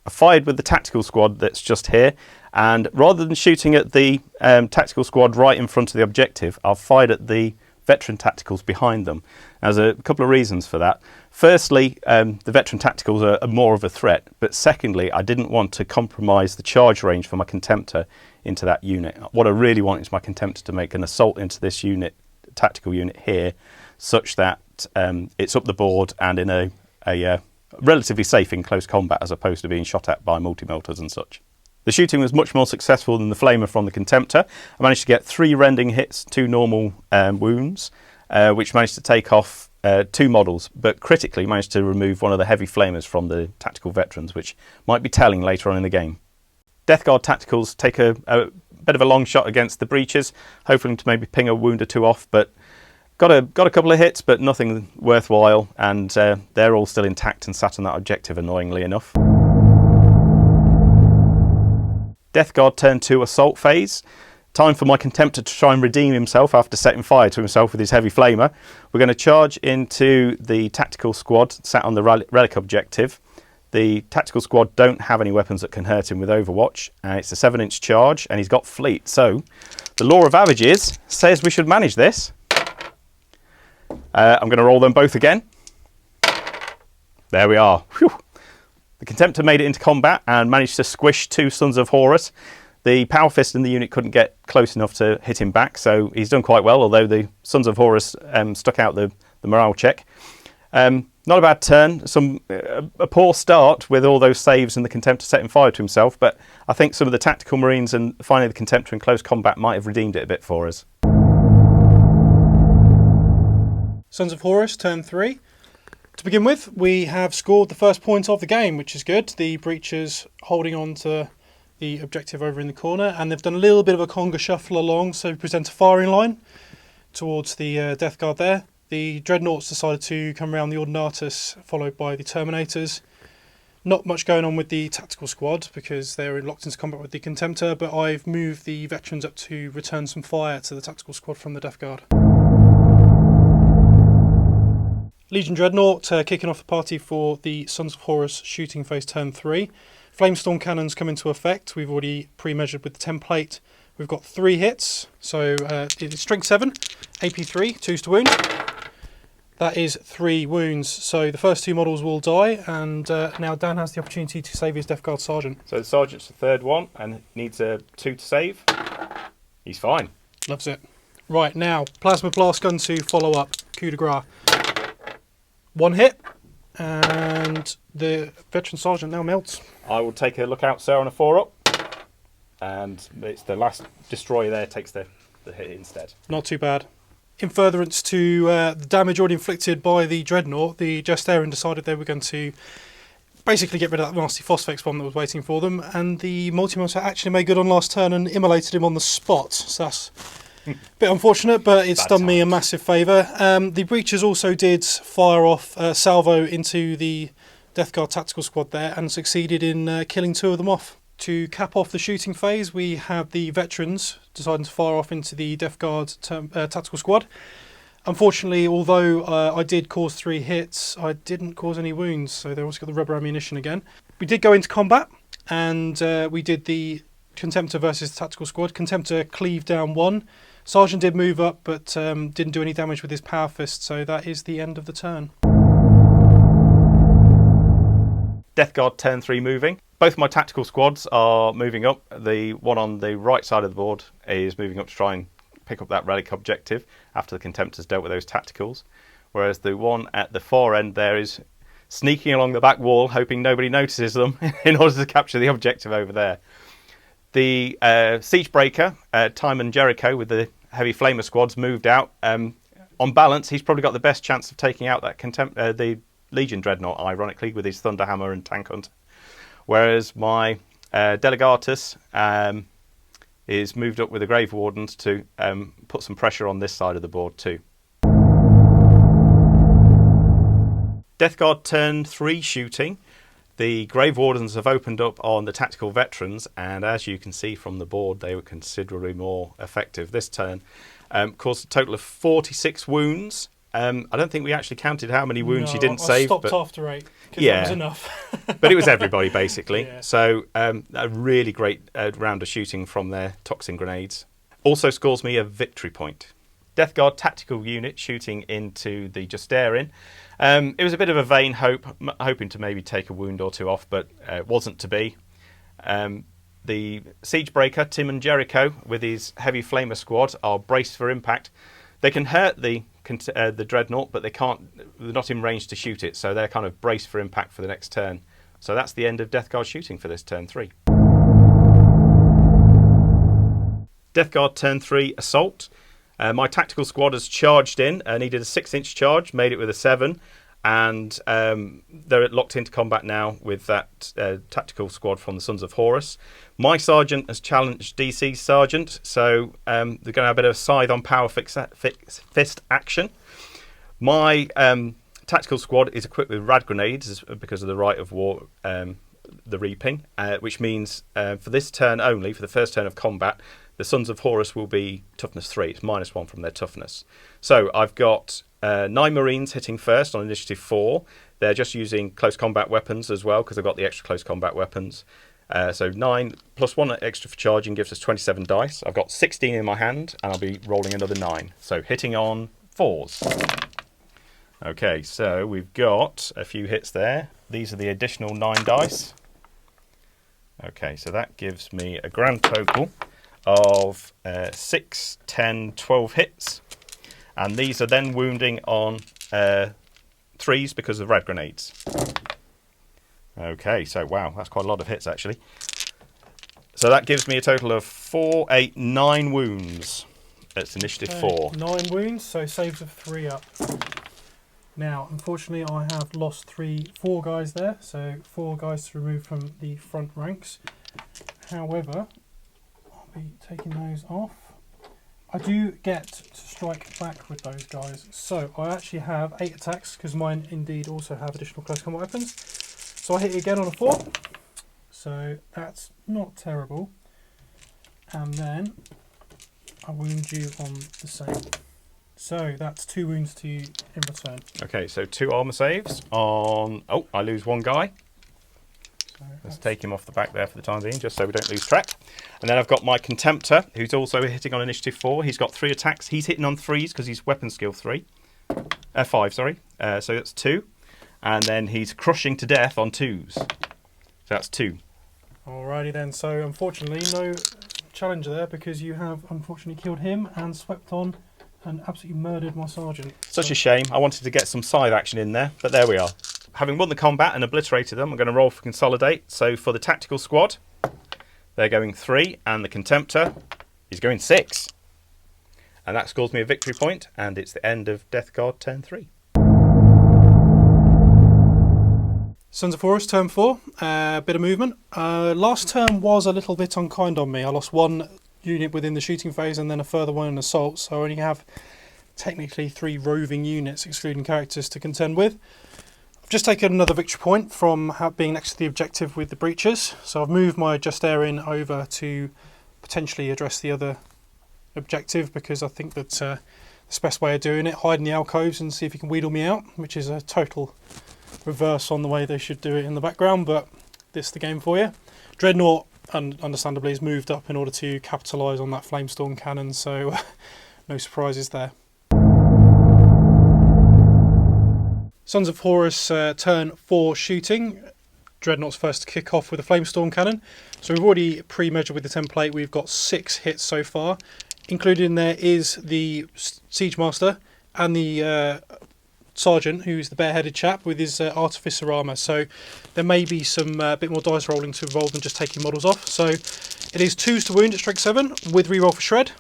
I fired with the tactical squad that's just here, and rather than shooting at the tactical squad right in front of the objective, I've fired at the veteran tacticals behind them. There's a couple of reasons for that. Firstly, the veteran tacticals are more of a threat, but secondly, I didn't want to compromise the charge range for my Contemptor into that unit. What I really want is my Contemptor to make an assault into this unit, tactical unit here, such that it's up the board and in a relatively safe in close combat as opposed to being shot at by multi-melters and such. The shooting was much more successful than the Flamer from the Contemptor. I managed to get 3 rending hits, 2 normal wounds, which managed to take off 2 models, but critically managed to remove one of the heavy Flamers from the tactical veterans, which might be telling later on in the game. Death Guard tacticals take a bit of a long shot against the breaches, hoping to maybe ping a wound or 2 off, but got a couple of hits, but nothing worthwhile, and they're all still intact and sat on that objective, annoyingly enough. Death Guard turn 2 assault phase. Time for my Contemptor to try and redeem himself after setting fire to himself with his heavy flamer. We're going to charge into the tactical squad sat on the Relic objective. The tactical squad don't have any weapons that can hurt him with Overwatch. It's a 7-inch charge, and he's got fleet. So, the law of averages says we should manage this. I'm going to roll them both again. There we are. Whew. The Contemptor made it into combat and managed to squish 2 Sons of Horus. The Power Fist in the unit couldn't get close enough to hit him back, so he's done quite well, although the Sons of Horus stuck out the morale check. Not a bad turn. A poor start with all those saves and the Contemptor setting fire to himself, but I think some of the tactical Marines and finally the Contemptor in close combat might have redeemed it a bit for us. Sons of Horus, turn 3. To begin with, we have scored the first point of the game, which is good. The breachers holding on to the objective over in the corner, and they've done a little bit of a conga shuffle along, so present a firing line towards the Death Guard there. The Dreadnoughts decided to come around the Ordinatus, followed by the Terminators. Not much going on with the tactical squad because they're locked into combat with the Contemptor, but I've moved the veterans up to return some fire to the tactical squad from the Death Guard. Legion Dreadnought kicking off the party for the Sons of Horus shooting phase turn 3. Flamestorm cannons come into effect. We've already pre-measured with the template. We've got 3 hits, so it's strength 7, AP 3, 2s to wound. That is 3 wounds, so the first 2 models will die, and now Dan has the opportunity to save his Death Guard Sergeant. So the Sergeant's the 3rd one and needs a 2 to save. He's fine. Loves it. Right, now, Plasma Blast Gun to follow up. Coup de grace. 1 hit, and the Veteran Sergeant now melts. I will take a look out, sir, on a 4 up, and it's the last destroyer there takes the hit instead. Not too bad. In furtherance to the damage already inflicted by the Dreadnought, the Jestarian decided they were going to basically get rid of that nasty Phosphex bomb that was waiting for them, and the Multi-Melter actually made good on last turn and immolated him on the spot. So that's a bit unfortunate, but it's done me a massive favour. The Breachers also did fire off salvo into the Death Guard tactical squad there and succeeded in killing 2 of them off. To cap off the shooting phase, we have the veterans deciding to fire off into the Death Guard tactical squad. Unfortunately, although I did cause 3 hits, I didn't cause any wounds, so they also got the rubber ammunition again. We did go into combat, and we did the Contemptor versus the tactical squad. Contemptor cleaved down 1. Sergeant did move up, but didn't do any damage with his Power Fist, so that is the end of the turn. Death Guard turn 3 moving. Both my tactical squads are moving up. The one on the right side of the board is moving up to try and pick up that Relic objective after the Contemptors dealt with those tacticals. Whereas the one at the far end there is sneaking along the back wall, hoping nobody notices them in order to capture the objective over there. The Siege Breaker, Timon Jericho with the heavy flamer squads moved out. On balance, he's probably got the best chance of taking out that the Legion Dreadnought, ironically, with his Thunderhammer and Tank Hunter. Whereas my Delegatus is moved up with the Grave Wardens to put some pressure on this side of the board too. Death Guard turn 3 shooting. The Grave Wardens have opened up on the Tactical Veterans, and as you can see from the board, they were considerably more effective this turn. Caused a total of 46 wounds. I don't think we actually counted how many wounds you didn't save. I stopped after 8 because that was enough. But it was everybody basically. Yeah. So a really great round of shooting from their toxin grenades. Also scores me a victory point. Death Guard tactical unit shooting into the Justarian. It was a bit of a vain hope, hoping to maybe take a wound or 2 off, but it wasn't to be. The Siege Breaker, Timon Jericho, with his heavy flamer squad, are braced for impact. They can hurt the Dreadnought, but they're not in range to shoot it, so they're kind of braced for impact for the next turn. So that's the end of Death Guard shooting for this turn 3. Death Guard turn 3 assault. My tactical squad has charged in, needed a 6-inch charge, made it with a 7, and they're locked into combat now with that tactical squad from the Sons of Horus. My sergeant has challenged DC's sergeant, so they're going to have a bit of scythe on power fist action. My tactical squad is equipped with rad grenades because of the Rite of War, the reaping, which means for this turn only, for the first turn of combat, the Sons of Horus will be toughness 3. It's -1 from their toughness. So I've got 9 Marines hitting first on initiative 4. They're just using close combat weapons as well because I've got the extra close combat weapons. So 9 plus 1 extra for charging gives us 27 dice. I've got 16 in my hand and I'll be rolling another 9. So hitting on 4s. Okay, so we've got a few hits there. These are the additional 9 dice. Okay, so that gives me a grand total of 6, 10, 12 hits. And these are then wounding on 3s because of rad grenades. Okay, so wow, that's quite a lot of hits actually. So that gives me a total of 4, 8, 9 wounds. That's initiative 4. 9 wounds, so saves of 3 up. Now, unfortunately, I have lost 4 guys there, so 4 guys to remove from the front ranks. However, I'll be taking those off. I do get to strike back with those guys, so I actually have 8 attacks because mine indeed also have additional close combat weapons. So I hit you again on a 4, so that's not terrible. And then I wound you on the same. So that's 2 wounds to you in return. Okay, so 2 armour saves on... Oh, I lose 1 guy. So let's take him off the back there for the time being, just so we don't lose track. And then I've got my Contemptor, who's also hitting on initiative 4. He's got 3 attacks. He's hitting on 3s because he's weapon skill 5, sorry. So that's 2. And then he's crushing to death on 2s. So that's 2. Alrighty then, so unfortunately no challenge there because you have unfortunately killed him and swept on and absolutely murdered my sergeant. Such a shame. I wanted to get some side action in there, but there we are. Having won the combat and obliterated them, I'm going to roll for Consolidate. So for the tactical squad, they're going 3, and the Contemptor is going 6. And that scores me a victory point, and it's the end of Death Guard turn 3. Sons of Horus turn 4, bit of movement. Last turn was a little bit unkind on me. I lost 1 unit within the shooting phase and then a further 1 in assault, so I only have technically 3 roving units excluding characters to contend with. I've just taken another victory point from being next to the objective with the breaches, so I've moved my Justarian over to potentially address the other objective because I think that it's the best way of doing it, hide in the alcoves and see if you can wheedle me out, which is a total reverse on the way they should do it in the background, but this is the game for you. Dreadnought, understandably, has moved up in order to capitalise on that Flamestorm cannon, so no surprises there. Sons of Horus turn 4 shooting. Dreadnought's first to kick off with a Flamestorm cannon. So we've already pre-measured with the template. We've got 6 hits so far. Included in there is the Siege Master and the sergeant, who's the bare-headed chap with his artificer armour. So there may be some bit more dice rolling to involve than just taking models off. So it is 2s to wound at strength 7 with reroll for shred.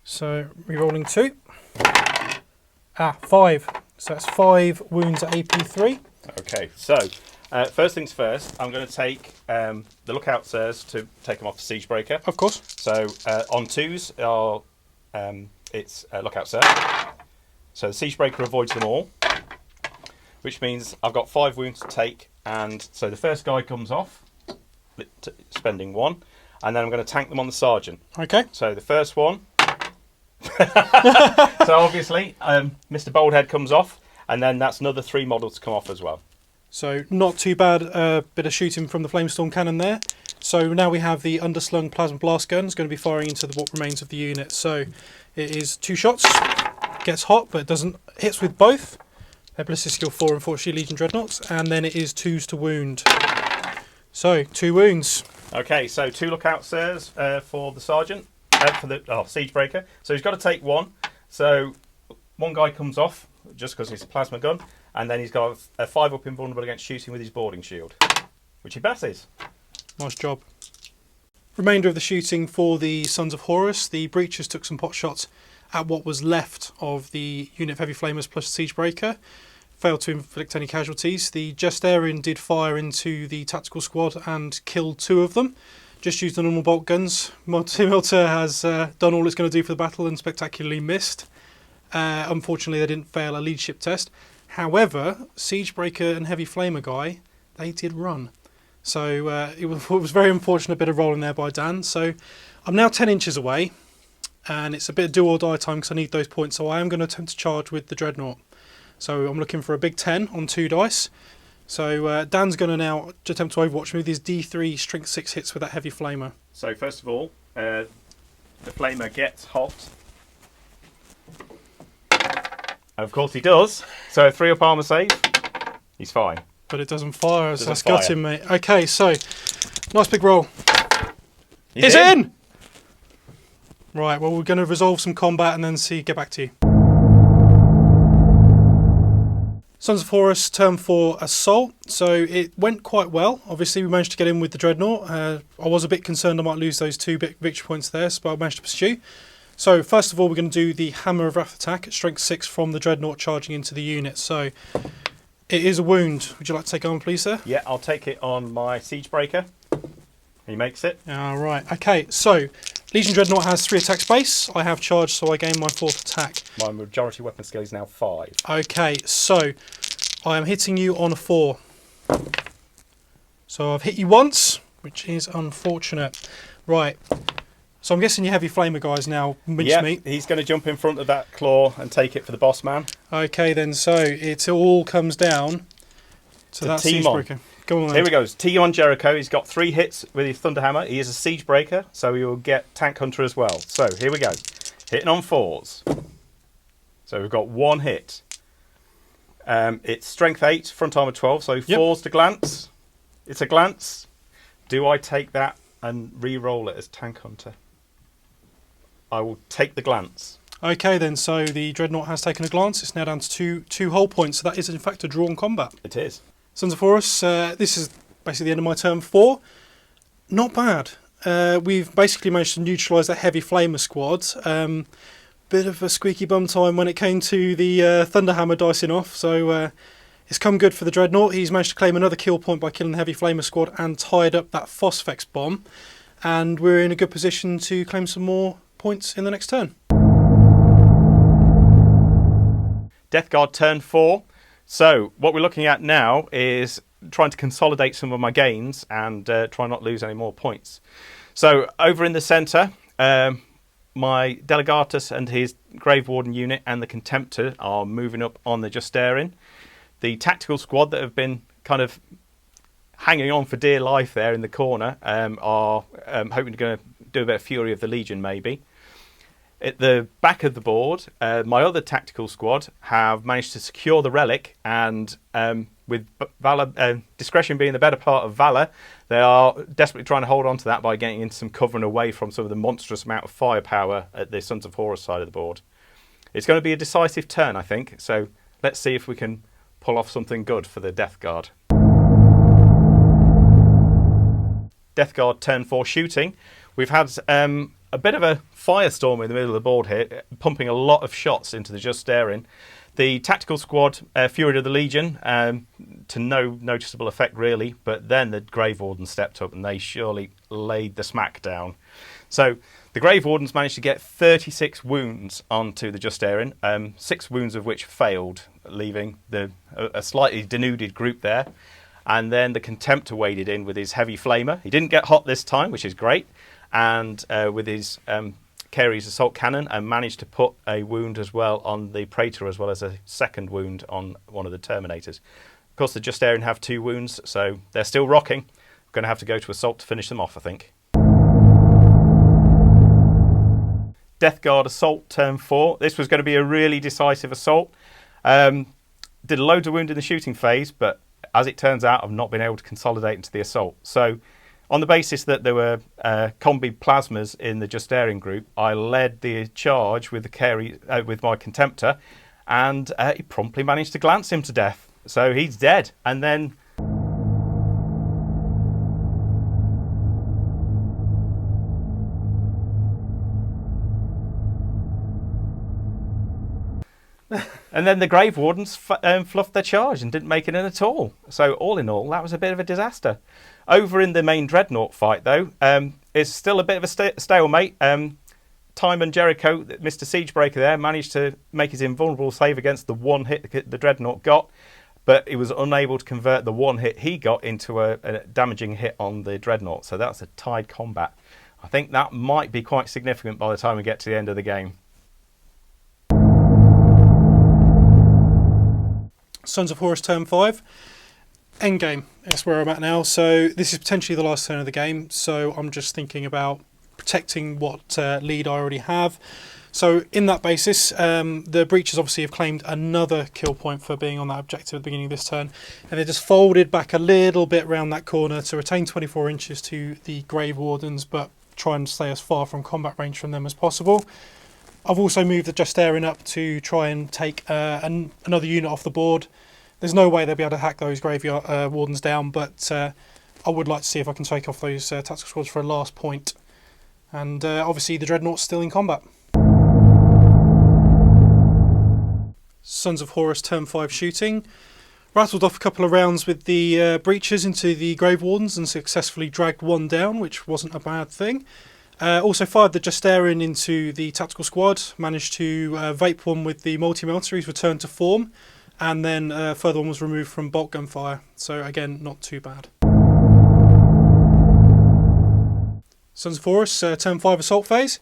So re-rolling 2. 5. So that's 5 wounds at AP 3. Okay, so first things first, I'm going to take the lookout sirs to take them off the siege breaker. Of course. So on 2s, it's lookout sir. So the siege breaker avoids them all, which means I've got 5 wounds to take, and so the first guy comes off, spending 1, and then I'm going to tank them on the sergeant. Okay. So the first one. So obviously, Mr. Boldhead comes off, and then that's another 3 models to come off as well. So not too bad, bit of shooting from the Flamestorm cannon there. So now we have the underslung plasma blast gun. It's going to be firing into what remains of the unit. So it is 2 shots, gets hot, but it doesn't hits with both. They're ballistic skill 4, unfortunately, Legion Dreadnoughts, and then it is 2s to wound. So 2 wounds. Okay, so 2 lookout sirs for the sergeant. For the siege breaker. So he's got to take 1. So 1 guy comes off just because it's a plasma gun, and then he's got a 5 up invulnerable against shooting with his boarding shield, which he passes. Nice job. Remainder of the shooting for the Sons of Horus. The breachers took some pot shots at what was left of the unit of heavy flamers plus siege breaker. Failed to inflict any casualties. The Jestarian did fire into the tactical squad and killed 2 of them. Just used the normal bolt guns. Milter has done all it's going to do for the battle and spectacularly missed. Unfortunately, they didn't fail a leadership test. However, Siegebreaker and Heavy Flamer guy, they did run. So it was very unfortunate bit of rolling there by Dan. So I'm now 10 inches away, and it's a bit of do or die time because I need those points. So I am going to attempt to charge with the Dreadnought. So I'm looking for a big 10 on 2 dice. So Dan's going to now attempt to overwatch me with his D3 strength 6 hits with that Heavy Flamer. So first of all, the Flamer gets hot. And of course he does. So a 3 up armour save. He's fine. But it doesn't fire, so that's gutting me. Okay, so nice big roll. It's in! Right, well we're going to resolve some combat and then get back to you. Sons of Horus, turn 4 assault. So it went quite well. Obviously we managed to get in with the Dreadnought. I was a bit concerned I might lose those 2 victory points there, but I managed to pursue. So first of all we're going to do the Hammer of Wrath attack at strength 6 from the Dreadnought charging into the unit. So it is a wound. Would you like to take it on, please, sir? Yeah, I'll take it on my siege breaker. He makes it. Alright, okay, so Legion Dreadnought has 3 attack space. I have charged, so I gain my 4th attack. My majority weapon skill is now 5. Okay, so I am hitting you on a 4. So I've hit you once, which is unfortunate. Right, so I'm guessing your Heavy Flamer guys now mincemeat. Yeah, he's going to jump in front of that claw and take it for the boss man. Okay then, so it all comes down to that siege breaker. Go on then. Here we go. T1 Jericho. He's got 3 hits with his Thunderhammer. He is a siege breaker, so he will get Tank Hunter as well. So here we go. Hitting on 4s. So we've got 1 hit. It's strength 8, front armor 12, so 4s to glance. It's a glance. Do I take that and re-roll it as Tank Hunter? I will take the glance. Okay then, so the Dreadnought has taken a glance. It's now down to two hull points, so that is in fact a drawn combat. It is. Sons of Horus, this is basically the end of my turn 4. Not bad. We've basically managed to neutralise that Heavy Flamer squad. Bit of a squeaky bum time when it came to the Thunderhammer dicing off, so it's come good for the Dreadnought. He's managed to claim another kill point by killing the Heavy Flamer squad and tied up that Phosphex bomb. And we're in a good position to claim some more points in the next turn. Death Guard turn 4. So what we're looking at now is trying to consolidate some of my gains and try not lose any more points. So over in the centre, my Delegatus and his Grave Warden unit and the Contemptor are moving up on the Justarian. The tactical squad that have been kind of hanging on for dear life there in the corner are hoping to go do a bit of Fury of the Legion maybe. At the back of the board, my other tactical squad have managed to secure the Relic, and with Valor, discretion being the better part of Valor, they are desperately trying to hold on to that by getting into some cover and away from some of the monstrous amount of firepower at the Sons of Horus side of the board. It's going to be a decisive turn, I think, so let's see if we can pull off something good for the Death Guard. Death Guard turn 4 shooting. We've had a bit of a firestorm in the middle of the board here, pumping a lot of shots into the Justarian. The tactical squad, Fury of the Legion, to no noticeable effect really, but then the Grave Wardens stepped up and they surely laid the smack down. So the Grave Wardens managed to get 36 wounds onto the Justarian, 6 wounds of which failed, leaving a slightly denuded group there. And then the Contemptor waded in with his heavy flamer. He didn't get hot this time, which is great, and with his Carey's assault cannon, and managed to put a wound as well on the Praetor, as well as a second wound on one of the Terminators. Of course, the Justarian have 2 wounds, so they're still rocking. We're going to have to go to assault to finish them off, I think. Death Guard assault turn 4. This was going to be a really decisive assault. Did loads of wound in the shooting phase, but as it turns out, I've not been able to consolidate into the assault. So, on the basis that there were combi plasmas in the Justarian group, I led the charge with with my Contemptor, and he promptly managed to glance him to death. So he's dead. And then the Grave Wardens fluffed their charge and didn't make it in at all. So all in all, that was a bit of a disaster. Over in the main Dreadnought fight, though, it's still a bit of a stalemate. Time and Jericho, Mr. Siegebreaker there, managed to make his invulnerable save against the one hit the Dreadnought got, but he was unable to convert the one hit he got into a damaging hit on the Dreadnought. So that's a tied combat. I think that might be quite significant by the time we get to the end of the game. Sons of Horus turn 5. Endgame, that's where I'm at now. So this is potentially the last turn of the game. So I'm just thinking about protecting what lead I already have. So in that basis, the Breachers obviously have claimed another kill point for being on that objective at the beginning of this turn. And they just folded back a little bit around that corner to retain 24 inches to the Grave Wardens, but try and stay as far from combat range from them as possible. I've also moved the Justarian up to try and take another unit off the board. There's no way they'll be able to hack those Graveyard Wardens down, but I would like to see if I can take off those tactical squads for a last point. And obviously the Dreadnought's still in combat. Sons of Horus turn 5 shooting. Rattled off a couple of rounds with the Breachers into the Grave Wardens and successfully dragged one down, which wasn't a bad thing. Also fired the Justarian into the tactical squad, managed to vape one with the multi-melter, he's returned to form, and then further one was removed from bolt gun fire, so again, not too bad. Sons of Horus, turn 5 assault phase.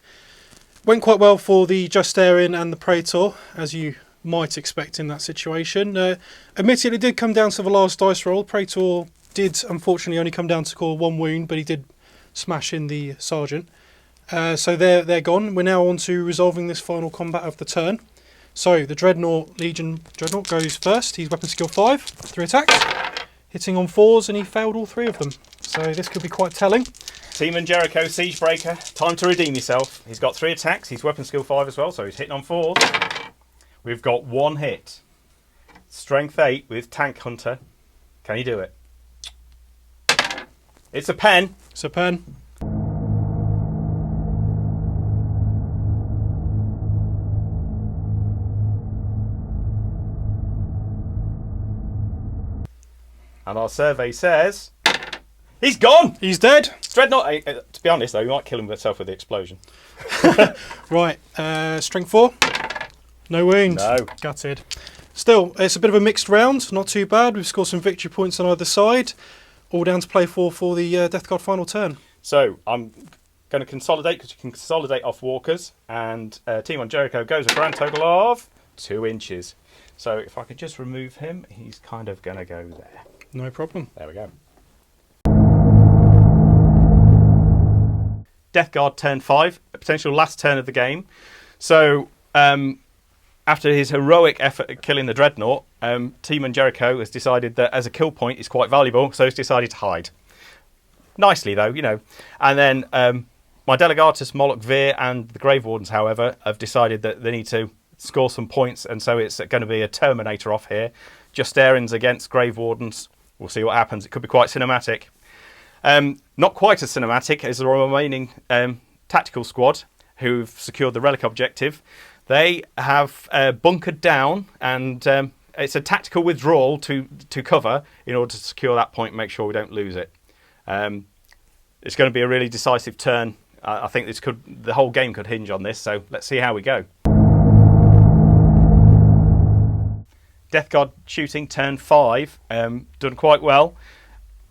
Went quite well for the Justarian and the Praetor, as you might expect in that situation. Admittedly, it did come down to the last dice roll. Praetor did unfortunately only come down to score 1 wound, but he did smash in the Sergeant. So they're gone. We're now on to resolving this final combat of the turn. So the Dreadnought Legion Dreadnought goes first. He's weapon skill 5, 3 attacks, hitting on 4s, and he failed all 3 of them. So this could be quite telling. Team and Jericho, Siegebreaker, time to redeem yourself. He's got 3 attacks. He's weapon skill 5 as well, so he's hitting on 4s. We've got 1 hit. Strength 8 with Tank Hunter. Can you do it? It's a pen. It's a pen. And our survey says he's gone. He's dead. Dreadnought. To be honest, though, he might kill himself with the explosion. Right. Strength 4. No wound. No. Gutted. Still, it's a bit of a mixed round. Not too bad. We've scored some victory points on either side. All down to play for the Death Guard final turn. So I'm going to consolidate, because you can consolidate off walkers, and Team on Jericho goes a grand total of 2 inches. So if I could just remove him, he's kind of going to go there. No problem. There we go. Death Guard turn 5, a potential last turn of the game. So after his heroic effort at killing the Dreadnought, Team and Jericho has decided that as a kill point is quite valuable, so he's decided to hide. Nicely though, you know. And then my Delegatus, Moloch Veer and the Grave Wardens, however, have decided that they need to score some points, and so it's going to be a Terminator off here. Justairians against Grave Wardens. We'll see what happens. It could be quite cinematic. Not quite as cinematic as the remaining tactical squad who've secured the Relic objective. They have bunkered down, and it's a tactical withdrawal to cover in order to secure that point and make sure we don't lose it. It's going to be a really decisive turn. I think the whole game could hinge on this, so let's see how we go. Death Guard shooting, turn 5, done quite well.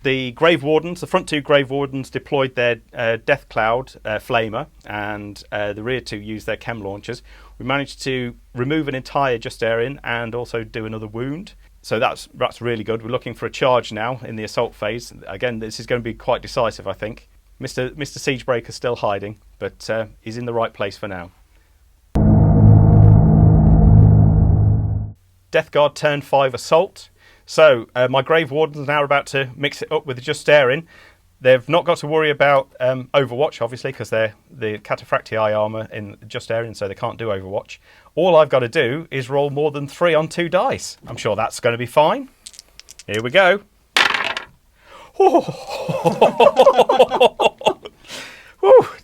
The Grave Wardens, the front 2 Grave Wardens deployed their Death Cloud Flamer, and the rear 2 used their Chem Launchers. We managed to remove an entire Justairian and also do another wound. So that's really good. We're looking for a charge now in the assault phase. Again, this is going to be quite decisive, I think. Mr. Siegebreaker's still hiding, but he's in the right place for now. Death Guard turn 5 assault. So my Grave Wardens now are about to mix it up with the Justairian. They've not got to worry about Overwatch, obviously, because they're the Cataphractii armour in Justairian, so they can't do Overwatch. All I've got to do is roll more than 3 on 2 dice. I'm sure that's going to be fine. Here we go. Whew,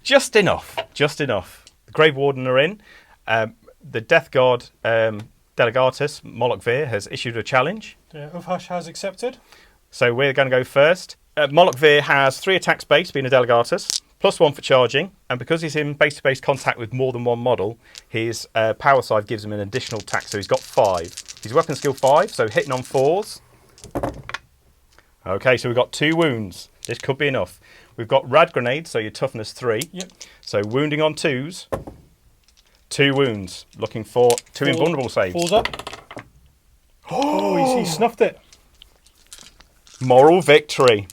just enough. Just enough. The Grave Warden are in. The Death Guard Delegatus, Moloch Veer, has issued a challenge. Uvhush has accepted. So we're going to go first. Moloch Veer has 3 attacks base, being a Delegatus, +1 for charging, and because he's in base-to-base contact with more than one model, his power side gives him an additional attack, so he's got 5. He's weapon skill 5, so hitting on 4s. Okay, so we've got 2 wounds. This could be enough. We've got Rad Grenade, so your toughness 3. Yep. So wounding on 2s. 2 wounds. Looking for 2 invulnerable saves. 4's up. Oh, he snuffed it. Moral victory.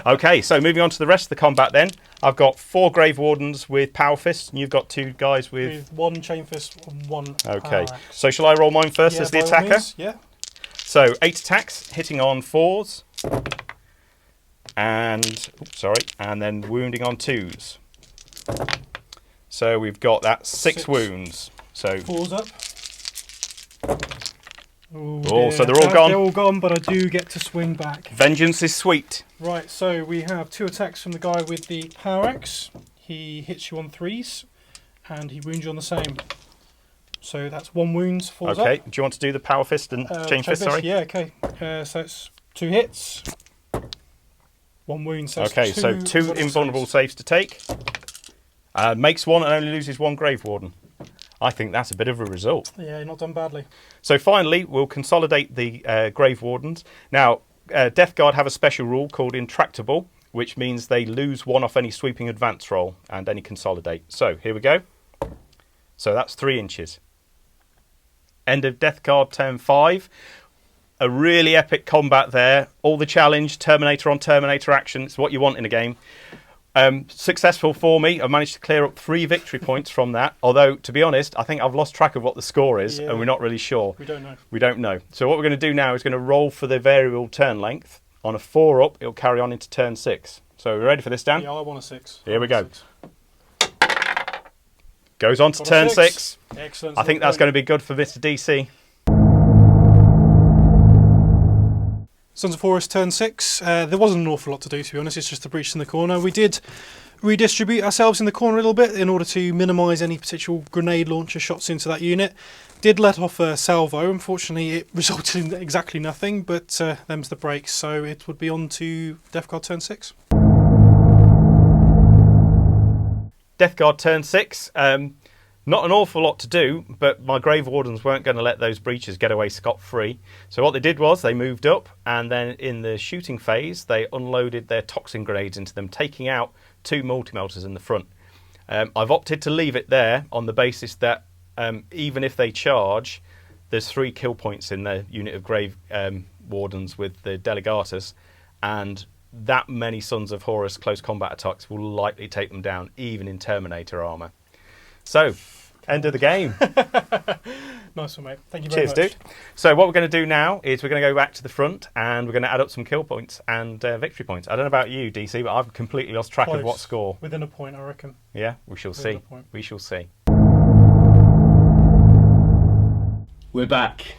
Okay, so moving on to the rest of the combat then. I've got 4 Grave Wardens with Power Fists, and you've got 2 guys with 1 Chain Fist and 1 Okay, Power Axe. so shall I roll mine first as the attacker? Yeah. So 8 attacks, hitting on 4s, and and then wounding on 2s. So we've got that 6 wounds. So 4's up. Oh, so they're all gone. They're all gone, but I do get to swing back. Vengeance is sweet. Right, so we have 2 attacks from the guy with the Power Axe. He hits you on 3s, and he wounds you on the same. So that's 1 wound, 4's up. Okay, do you want to do the Power Fist and Chain Fist, sorry? Yeah, okay. So it's 2 hits, 1 wound. So okay, so 2 invulnerable saves to take. Makes 1 and only loses 1 Grave Warden. I think that's a bit of a result. Yeah, not done badly. So finally, we'll consolidate the Grave Wardens. Now, Death Guard have a special rule called Intractable, which means they lose 1 off any sweeping advance roll and any consolidate. So here we go. So that's 3 inches. End of Death Guard turn 5. A really epic combat there. All the challenge, Terminator on Terminator action. It's what you want in a game. Successful for me. I managed to clear up 3 victory points from that. Although, to be honest, I think I've lost track of what the score is, and we're not really sure. We don't know. We don't know. So what we're going to do now is going to roll for the variable turn length. On a 4 up, it'll carry on into turn 6. So are we ready for this, Dan? Yeah, I want a 6. Here we go. Goes on to turn 6. Excellent. I think that's going to be good for Mr. DC. Sons of Horus turn 6. There wasn't an awful lot to do, to be honest. It's just the breach in the corner. We did redistribute ourselves in the corner a little bit in order to minimise any potential grenade launcher shots into that unit. Did let off a salvo. Unfortunately, it resulted in exactly nothing, but them's the breaks. So it would be on to Death Guard turn 6. Death Guard turn 6. Not an awful lot to do, but my Grave Wardens weren't going to let those breaches get away scot-free. So what they did was they moved up, and then in the shooting phase, they unloaded their toxin grenades into them, taking out 2 multi-melters in the front. I've opted to leave it there on the basis that even if they charge, there's 3 kill points in the unit of Grave Wardens with the Delegatus, and that many Sons of Horus close combat attacks will likely take them down, even in Terminator armour. So, end of the game. Nice one, mate. Thank you very much. Cheers, dude. So what we're going to do now is we're going to go back to the front and we're going to add up some kill points and victory points. I don't know about you, DC, but I've completely lost track of what score. Within a point, I reckon. Yeah, we shall see. We shall see. We're back.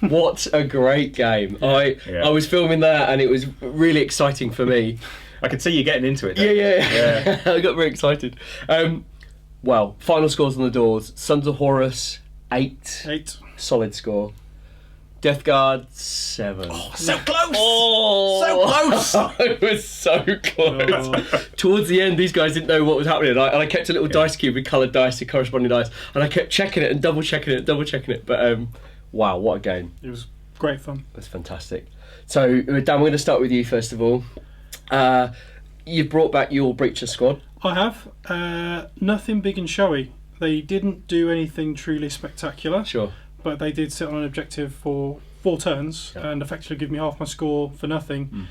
What a great game. I was filming that and it was really exciting for me. I could see you getting into it. Yeah. I got very excited. Well, final scores on the doors. Sons of Horus, 8. Solid score. Death Guard, 7. Oh, so close! Oh, so close! It was so close. Towards the end, these guys didn't know what was happening. I kept a little dice cube with coloured dice, the corresponding dice, and I kept checking it and double checking it. But wow, what a game! It was great fun. That's fantastic. So, Dan, we're going to start with you first of all. You've brought back your Breacher squad. I have. Nothing big and showy. They didn't do anything truly spectacular. Sure. But they did sit on an objective for 4 turns and effectively give me half my score for nothing.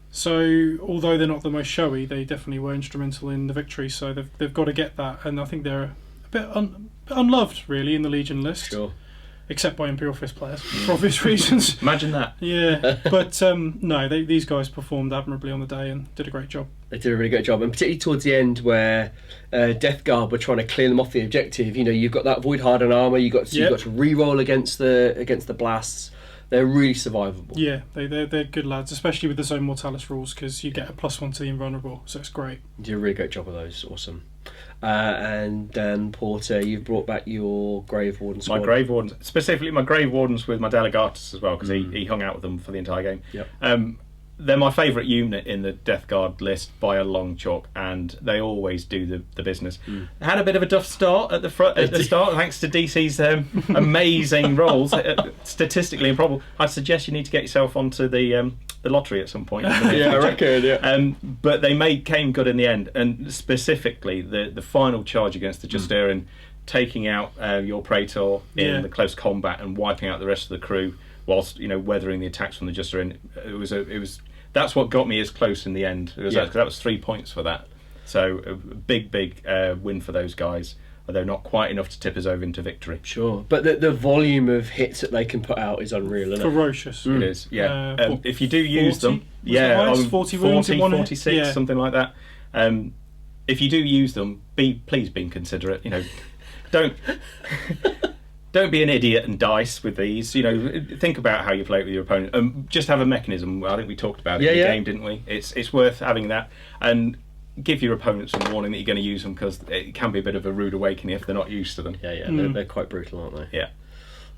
So, although they're not the most showy, they definitely were instrumental in the victory. So they've got to get that, and I think they're a bit unloved, really, in the Legion list. Sure. Except by Imperial Fist players, for obvious reasons. Imagine that. Yeah, but no, these guys performed admirably on the day and did a great job. They did a really great job, and particularly towards the end where Death Guard were trying to clear them off the objective. You know, you've got that Void Hardened armour. You've got to re-roll against the blasts. They're really survivable. Yeah, they're good lads, especially with the Zone Mortalis rules, because you get a +1 to the invulnerable, so it's great. You did a really great job of those. Awesome. And Dan Porter, you've brought back your Grave Warden squad. My Grave Wardens, specifically my Grave Wardens with my Delegatus as well, because he hung out with them for the entire game. Yep. They're my favourite unit in the Death Guard list by a long chalk, and they always do the business. Had a bit of a tough start at the start, thanks to DC's amazing rolls. Statistically improbable. I'd suggest you need to get yourself onto the lottery at some point. Yeah, I reckon. Yeah. But they came good in the end, and specifically the final charge against the Justarian, taking out your Praetor in the close combat and wiping out the rest of the crew, whilst weathering the attacks from the Justarian. It was that's what got me as close in the end. That was 3 points for that. So a big win for those guys, although not quite enough to tip us over into victory. Sure, but the volume of hits that they can put out is unreal, isn't it? Ferocious. It is, yeah. If you do use 40? them, 40 wounds in 46, something like that. If you do use them, please be considerate. Don't be an idiot and dice with these. Think about how you play it with your opponent. Just have a mechanism. I think we talked about it in the game, didn't we? It's worth having that, and give your opponent some warning that you're going to use them, because it can be a bit of a rude awakening if they're not used to them. Yeah. They're quite brutal, aren't they? Yeah.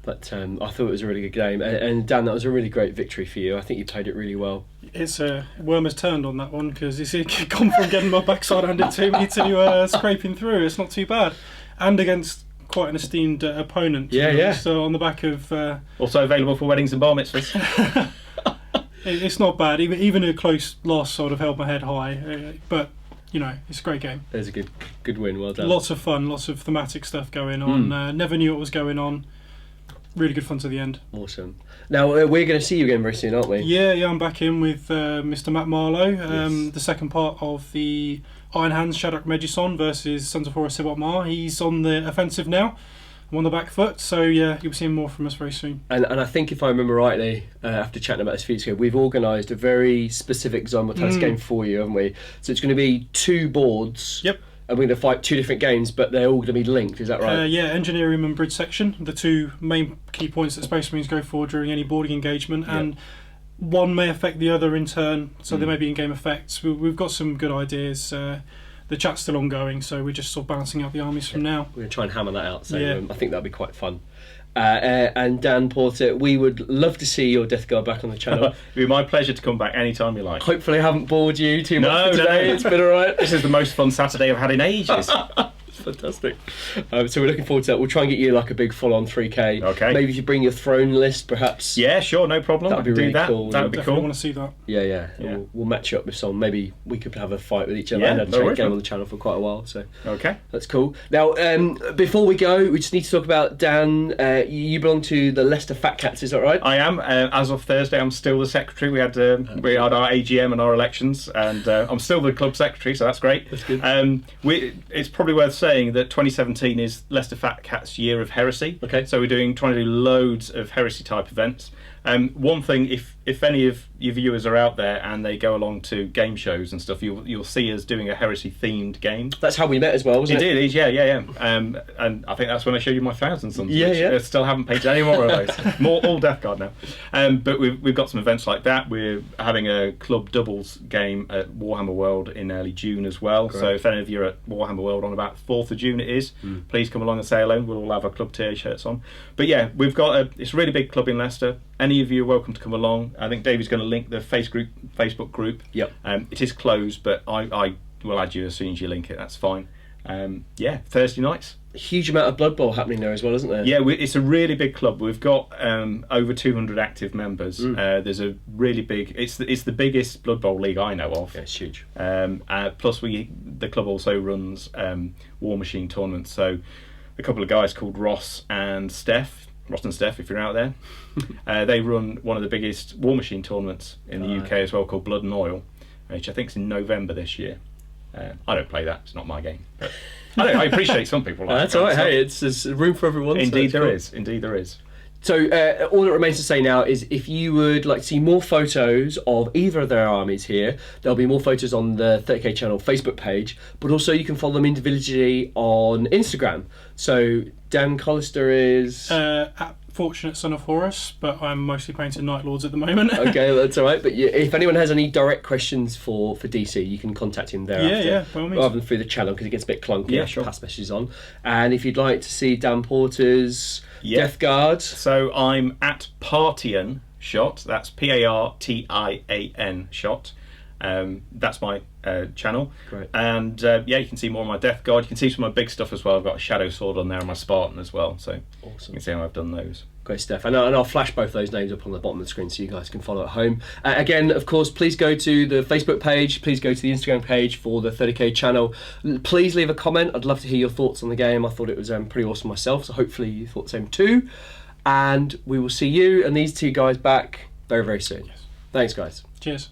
But I thought it was a really good game, and Dan, that was a really great victory for you. I think you played it really well. It's worm has turned on that one, because it's gone from getting my backside handed to me to scraping through. It's not too bad, and against quite an esteemed opponent. So on the back of also available for weddings and bar mitzvahs. It's not bad. Even a close loss sort of held my head high, but it's a great game. There's a good win. Well done. Lots of fun, lots of thematic stuff going on. Never knew what was going on. Really good fun to the end. Awesome. Now we're going to see you again very soon, aren't we? Yeah. I'm back in with Mr. Matt Marlowe. The second part of the Iron Hands Shadrach Megison versus Sons of Horus Sibot Mar. He's on the offensive now. I'm on the back foot, so you'll be seeing more from us very soon. And I think if I remember rightly, after chatting about this a few weeks ago, we've organised a very specific Zone Mortalis game for you, haven't we? So it's going to be 2 boards. Yep. And we're going to fight 2 different games, but they're all going to be linked, is that right? Engineering and Bridge Section, the 2 main key points that Space Marines go for during any boarding engagement, and one may affect the other in turn, so there may be in-game effects. We've got some good ideas. The chat's still ongoing, so we're just sort of balancing out the armies from now. We're going to try and hammer that out, so I think that'll be quite fun. And Dan Porter, we would love to see your Death Guard back on the channel. It'd be my pleasure to come back anytime you like. Hopefully I haven't bored you too much for today. It's been alright. This is the most fun Saturday I've had in ages. Fantastic. So we're looking forward to that. We'll try and get you like a big full-on 3K. Okay. Maybe if you bring your throne list, perhaps. Yeah, sure, no problem. That'd be really cool. That would be cool. I want to see that. Yeah. We'll match you up with someone. Maybe we could have a fight with each other. Yeah, I had a game on the channel for quite a while, so okay, that's cool. Now, before we go, we just need to talk about Dan. You belong to the Leicester Fat Cats, is that right? I am. As of Thursday, I'm still the secretary. We had our AGM and our elections, and I'm still the club secretary, so that's great. That's good. It's probably worth saying that 2017 is Leicester Fat Cats' year of heresy. Okay. So we're trying to do loads of heresy type events. One thing, if any of your viewers are out there and they go along to game shows and stuff, you'll see us doing a heresy themed game. That's how we met as well, wasn't it? It is, yeah. And I think that's when I showed you my Thousand Sons. Yeah, which yeah. I still haven't painted any more of those. All Death Guard now. But we've got some events like that. We're having a club doubles game at Warhammer World in early June as well. Great. So if any of you are at Warhammer World on about 4th of June, it is, please come along and say hello. We'll all have our club t-shirts on. But yeah, we've got it's a really big club in Leicester. Any of you are welcome to come along. I think David's going to link the Facebook group. Yep. It is closed, but I will add you as soon as you link it. That's fine. Thursday nights. A huge amount of Blood Bowl happening there as well, isn't there? Yeah, it's a really big club. We've got over 200 active members. There's a really big. It's the biggest Blood Bowl league I know of. Yeah, it's huge. Plus, the club also runs War Machine tournaments. So, a couple of guys called Ross and Steph, if you're out there, they run one of the biggest War Machine tournaments in the UK as well, called Blood and Oil, which I think is in November this year. I don't play that; it's not my game. But I appreciate some people. Like that's all right. Hey, there's room for everyone. Indeed, so there is. Indeed, there is. So all that remains to say now is if you would like to see more photos of either of their armies here, there'll be more photos on the 30k channel Facebook page, but also you can follow them individually on Instagram. So Dan Colister is at Fortunate Son of Horus, but I'm mostly painting Night Lords at the moment. Okay, that's all right. But if anyone has any direct questions for DC, you can contact him thereafter. Yeah, by all means. Rather than through the channel, because it gets a bit clunky. Yeah, sure. Pass messages on. And if you'd like to see Dan Porter's Death Guard, so I'm at Partian Shot. That's Partian Shot. That's my channel. Great. And you can see more of my Death Guard. You can see some of my big stuff as well. I've got a Shadow Sword on there and my Spartan as well. So awesome. You can see how I've done those. Great stuff. And I'll flash both those names up on the bottom of the screen so you guys can follow at home. Again, of course, please go to the Facebook page. Please go to the Instagram page for the 30k channel. Please leave a comment. I'd love to hear your thoughts on the game. I thought it was pretty awesome myself, so hopefully you thought the same too. And we will see you and these two guys back very, very soon. Yes. Thanks, guys. Cheers.